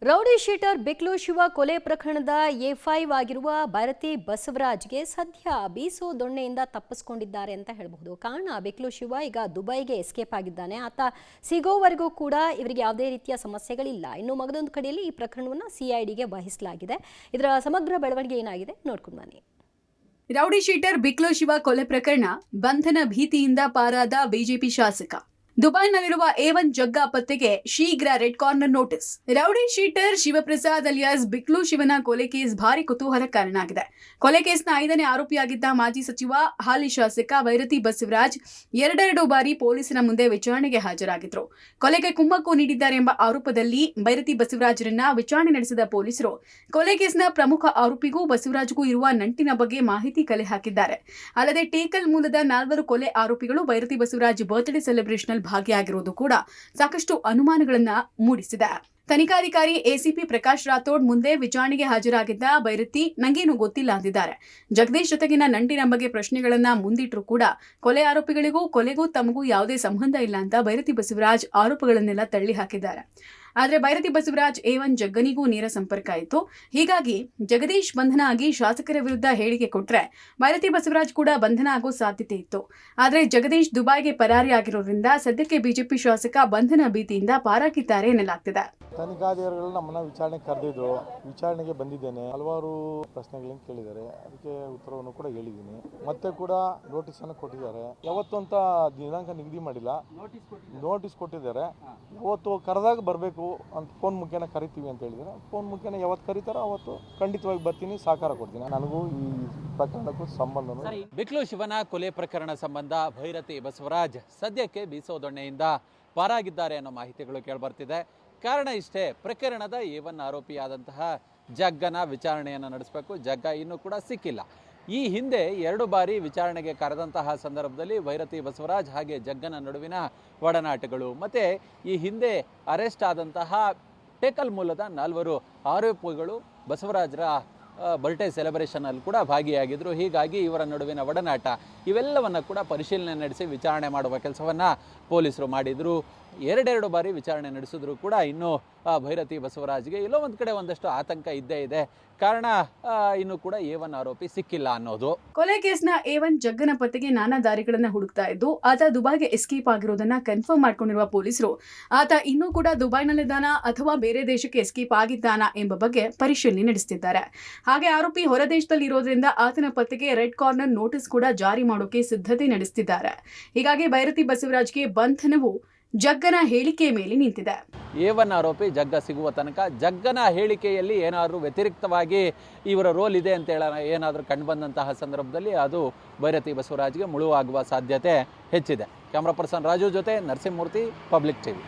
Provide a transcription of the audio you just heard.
Rowdy sheeter ಬಿಕ್ಲು Shiva ಕೊಲೆ ಪ್ರಕರಣದ ಎ5 ಆಗಿರುವ ಭಾರತಿ ಬಸವರಾಜ್ಗೆ ಸದ್ಯ ಬೀಸೋ ದೊಣ್ಣೆಯಿಂದ ತಪ್ಪಿಸಿಕೊಂಡಿದ್ದಾರೆ ಅಂತ ಹೇಳಬಹುದು. ಕಾರಣ ಬಿಕ್ಲು ಶಿವ ಈಗ ದುಬೈಗೆ ಎಸ್ಕೇಪ್ ಆಗಿದ್ದಾನೆ. ಆತ ಸಿಗೋವರೆಗೂ ಕೂಡ ಇವರಿಗೆ ಯಾವುದೇ ರೀತಿಯ ಸಮಸ್ಯೆಗಳಿಲ್ಲ. ಇನ್ನು ಮಗದೊಂದು ಕಡೆಯಲ್ಲಿ ಈ ಪ್ರಕರಣವನ್ನು ಸಿಐಡಿಗೆ ವಹಿಸಲಾಗಿದೆ. ಇದರ ಸಮಗ್ರ ಬೆಳವಣಿಗೆ ಏನಾಗಿದೆ ನೋಡ್ಕೊಂಡು ಬನ್ನಿ. ರೌಡಿ ಶೀಟರ್ ಬಿಕ್ಲು ಶಿವ ಕೊಲೆ ಪ್ರಕರಣ ಬಂಧನ ಭೀತಿಯಿಂದ ಪಾರಾದ ಬಿಜೆಪಿ ಶಾಸಕ. ದುಬೈನಲ್ಲಿರುವ A1 ಜಗ್ಗಾ ಪತ್ತೆಗೆ ಶೀಘ್ರ red corner notice. Rowdy sheeter Shivaprasad alias Biklu ಶಿವನ ಕೊಲೆ ಕೇಸ್ ಭಾರಿ ಕುತೂಹಲ ಕಾರಣ ಆಗಿದೆ. ಕೊಲೆ ಕೇಸ್ನ 5ನೇ ಆರೋಪಿಯಾಗಿದ್ದ ಮಾಜಿ ಸಚಿವ ಹಾಲಿ ಶಾಸಕ ಭೈರತಿ ಬಸವರಾಜ್ ಎರಡೆರಡು ಬಾರಿ ಪೊಲೀಸರ ಮುಂದೆ ವಿಚಾರಣೆಗೆ ಹಾಜರಾಗಿದ್ರು. ಕೊಲೆಗೆ ಕುಮ್ಮಕ್ಕು ನೀಡಿದ್ದಾರೆ ಎಂಬ ಆರೋಪದಲ್ಲಿ ಭೈರತಿ ಬಸವರಾಜ್ರನ್ನ ವಿಚಾರಣೆ ನಡೆಸಿದ ಪೊಲೀಸರು ಕೊಲೆ ಕೇಸ್ನ ಪ್ರಮುಖ ಆರೋಪಿಗೂ ಬಸವರಾಜ್ಗೂ ಇರುವ ನಂಟಿನ ಬಗ್ಗೆ ಮಾಹಿತಿ ಕಲೆ ಹಾಕಿದ್ದಾರೆ. ಅಲ್ಲದೆ ಟೇಕಲ್ ಮೂಲದ 4 ಕೊಲೆ ಆರೋಪಿಗಳು ಭೈರತಿ ಬಸವರಾಜ್ ಬರ್ತ್ಡೇ ಸೆಲೆಬ್ರೇಷನ್ ಭಾಗಿಯಾಗಿರುವುದು ಕೂಡ ಸಾಕಷ್ಟು ಅನುಮಾನಗಳನ್ನ ಮೂಡಿಸಿದೆ. ತನಿಖಾಧಿಕಾರಿ ಎಸಿಪಿ ಪ್ರಕಾಶ್ ರಾಥೋಡ್ ಮುಂದೆ ವಿಚಾರಣೆಗೆ ಹಾಜರಾಗಿದ್ದ ಭೈರತಿ ನಂಗೇನು ಗೊತ್ತಿಲ್ಲ ಅಂದಿದ್ದಾರೆ. ಜಗದೀಶ್ ಜೊತೆಗಿನ ನಂಟಿನ ಬಗ್ಗೆ ಪ್ರಶ್ನೆಗಳನ್ನ ಮುಂದಿಟ್ಟರು ಕೂಡ ಕೊಲೆ ಆರೋಪಿಗಳಿಗೂ ಕೊಲೆಗೂ ತಮಗೂ ಯಾವುದೇ ಸಂಬಂಧ ಇಲ್ಲ ಅಂತ ಭೈರತಿ ಬಸವರಾಜ್ ಆರೋಪಗಳನ್ನೆಲ್ಲ ತಳ್ಳಿ ಹಾಕಿದ್ದಾರೆ. ಆದರೆ ಭೈರತಿ ಬಸವರಾಜ್ A1 ಜಗ್ಗನಿಗೂ ನೇರ ಸಂಪರ್ಕ ಇತ್ತು. ಹೀಗಾಗಿ ಜಗದೀಶ್ ಬಂಧನ ಆಗಿ ಶಾಸಕರ ವಿರುದ್ಧ ಹೇಳಿಕೆ ಕೊಟ್ರೆ ಭೈರತಿ ಬಸವರಾಜ್ ಕೂಡ ಬಂಧನ ಆಗೋ ಸಾಧ್ಯತೆ ಇತ್ತು. ಆದರೆ ಜಗದೀಶ್ ದುಬೈಗೆ ಪರಾರಿಯಾಗಿರೋದ್ರಿಂದ ಸದ್ಯಕ್ಕೆ ಬಿಜೆಪಿ ಶಾಸಕ ಬಂಧನ ಭೀತಿಯಿಂದ ಪಾರಾಗಿದ್ದಾರೆ ಎನ್ನಲಾಗ್ತಿದೆ. ತನಿಖಾಧಿಕಾರಿಗಳು ನಮ್ಮನ್ನ ವಿಚಾರಣೆಗೆ ಕರೆದಿದ್ರು. ವಿಚಾರಣೆಗೆ ಬಂದಿದ್ದೇನೆ. ಹಲವಾರು ಪ್ರಶ್ನೆಗಳನ್ನು ಕೇಳಿದ್ದಾರೆ. ಅದಕ್ಕೆ ಉತ್ತರವನ್ನು ಕೂಡ ಹೇಳಿದ್ದೀನಿ. ಮತ್ತೆ ಕೂಡ ನೋಟಿಸ್ ಅನ್ನು ಕೊಟ್ಟಿದ್ದಾರೆ. ಯಾವತ್ತು ಅಂತ ದಿನಾಂಕ ನಿಗದಿ ಮಾಡಿಲ್ಲ. ನೋಟಿಸ್ ಕೊಟ್ಟಿದ್ದಾರೆ. ಯಾವತ್ತು ಕರೆದಾಗ ಬರಬೇಕು ಅಂತ ಫೋನ್ ಮುಖೇನ ಕರಿತೀವಿ ಅಂತ ಹೇಳಿದ್ದಾರೆ. ಫೋನ್ ಮುಖೇನ ಯಾವತ್ತು ಕರೀತಾರೋ ಅವತ್ತು ಖಂಡಿತವಾಗಿ ಬರ್ತೀನಿ, ಸಹಕಾರ ಕೊಡ್ತೀನಿ. ನನಗೂ ಈ ಪ್ರಕರಣಕ್ಕೂ ಸಂಬಂಧ. ಬಿಕ್ಲು ಶಿವನ ಕೊಲೆ ಪ್ರಕರಣ ಸಂಬಂಧ ಭೈರತಿ ಬಸವರಾಜ್ ಸದ್ಯಕ್ಕೆ ಬೀಸೋ ದೊಣ್ಣೆಯಿಂದ ಪಾರಾಗಿದ್ದಾರೆ ಅನ್ನೋ ಮಾಹಿತಿಗಳು ಕೇಳಿಬರ್ತಿದೆ. ಕಾರಣ ಇಷ್ಟೇ, ಪ್ರಕರಣದ A1 ಆರೋಪಿಯಾದಂತಹ ಜಗ್ಗನ ವಿಚಾರಣೆಯನ್ನು ನಡೆಸಬೇಕು. ಜಗ್ಗ ಇನ್ನೂ ಕೂಡ ಸಿಕ್ಕಿಲ್ಲ. ಈ ಹಿಂದೆ 2 ಬಾರಿ ವಿಚಾರಣೆಗೆ ಕರೆದಂತಹ ಸಂದರ್ಭದಲ್ಲಿ ಭೈರತಿ ಬಸವರಾಜ್ ಹಾಗೆ ಜಗ್ಗನ ನಡುವಿನ ಒಡನಾಟಗಳು ಮತ್ತು ಈ ಹಿಂದೆ ಅರೆಸ್ಟ್ ಆದಂತಹ ಟೇಕಲ್ ಮೂಲದ 4 ಆರೋಪಿಗಳು ಬಸವರಾಜರ ಬರ್ಡೇ ಸೆಲೆಬ್ರೇಷನಲ್ಲಿ ಕೂಡ ಭಾಗಿಯಾಗಿದ್ದರು. ಹೀಗಾಗಿ ಇವರ ನಡುವಿನ ಒಡನಾಟ ಇವೆಲ್ಲವನ್ನು ಕೂಡ ಪರಿಶೀಲನೆ ನಡೆಸಿ ವಿಚಾರಣೆ ಮಾಡುವ ಕೆಲಸವನ್ನು ಪೊಲೀಸರು ಮಾಡಿದರು. 2 ಬಾರಿ ವಿಚಾರಣೆ ನಡೆಸಿದ್ರು ಕೂಡ ಇನ್ನೂ ಭೈರತಿ ಬಸವರಾಜ್ಗೆ ಎಲ್ಲೋ ಒಂದು ಕಡೆ ಒಂದಷ್ಟು ಆತಂಕ ಇದ್ದೇ ಇದೆ. ಕಾರಣ ಇನ್ನೂ ಕೂಡ A1 ಆರೋಪಿ ಸಿಕ್ಕಿಲ್ಲ ಅನ್ನೋದು. ಕೊಲೆ ಕೇಸ್ನ A1 ಜಗ್ಗನ ಪತ್ತೆಗೆ ನಾನಾ ದಾರಿಗಳನ್ನ ಹುಡುಕ್ತಾ ಇದ್ದು ಆತ ದುಬೈಗೆ ಎಸ್ಕೇಪ್ ಆಗಿರೋದನ್ನ ಕನ್ಫರ್ಮ್ ಮಾಡ್ಕೊಂಡಿರುವ ಪೊಲೀಸರು ಆತ ಇನ್ನೂ ಕೂಡ ದುಬೈನಲ್ಲಿದ್ದಾನಾ ಅಥವಾ ಬೇರೆ ದೇಶಕ್ಕೆ ಎಸ್ಕೇಪ್ ಆಗಿದ್ದಾನಾ ಎಂಬ ಬಗ್ಗೆ ಪರಿಶೀಲನೆ ನಡೆಸುತ್ತಿದ್ದಾರೆ. ಹಾಗೆ ಆರೋಪಿ ಹೊರ ದೇಶದಲ್ಲಿ ಇರೋದ್ರಿಂದ ಆತನ ಪತ್ತೆಗೆ ರೆಡ್ ಕಾರ್ನರ್ ನೋಟಿಸ್ ಕೂಡ ಜಾರಿ ಮಾಡೋಕೆ ಸಿದ್ಧತೆ ನಡೆಸುತ್ತಿದ್ದಾರೆ. ಹೀಗಾಗಿ ಭೈರತಿ ಬಸವರಾಜ್ಗೆ ಬಂಧನವು ಜಗ್ಗನ ಹೇಳಿಕೆ ಮೇಲೆ ನಿಂತಿದೆ. A1 ಆರೋಪಿ ಜಗ್ಗ ಸಿಗುವ ತನಕ ಜಗ್ಗನ ಹೇಳಿಕೆಯಲ್ಲಿ ಏನಾದರೂ ವ್ಯತಿರಿಕ್ತವಾಗಿ ಇವರ ರೋಲ್ ಇದೆ ಅಂತ ಏನಾದರೂ ಕಂಡುಬಂದಂತಹ ಸಂದರ್ಭದಲ್ಲಿ ಅದು ಭೈರತಿ ಬಸವರಾಜ್ಗೆ ಮುಳುವಾಗುವ ಸಾಧ್ಯತೆ ಹೆಚ್ಚಿದೆ. ಕ್ಯಾಮ್ರಾ ಪರ್ಸನ್ ರಾಜು ಜೊತೆ ನರಸಿಂಹಮೂರ್ತಿ, ಪಬ್ಲಿಕ್ ಟಿವಿ.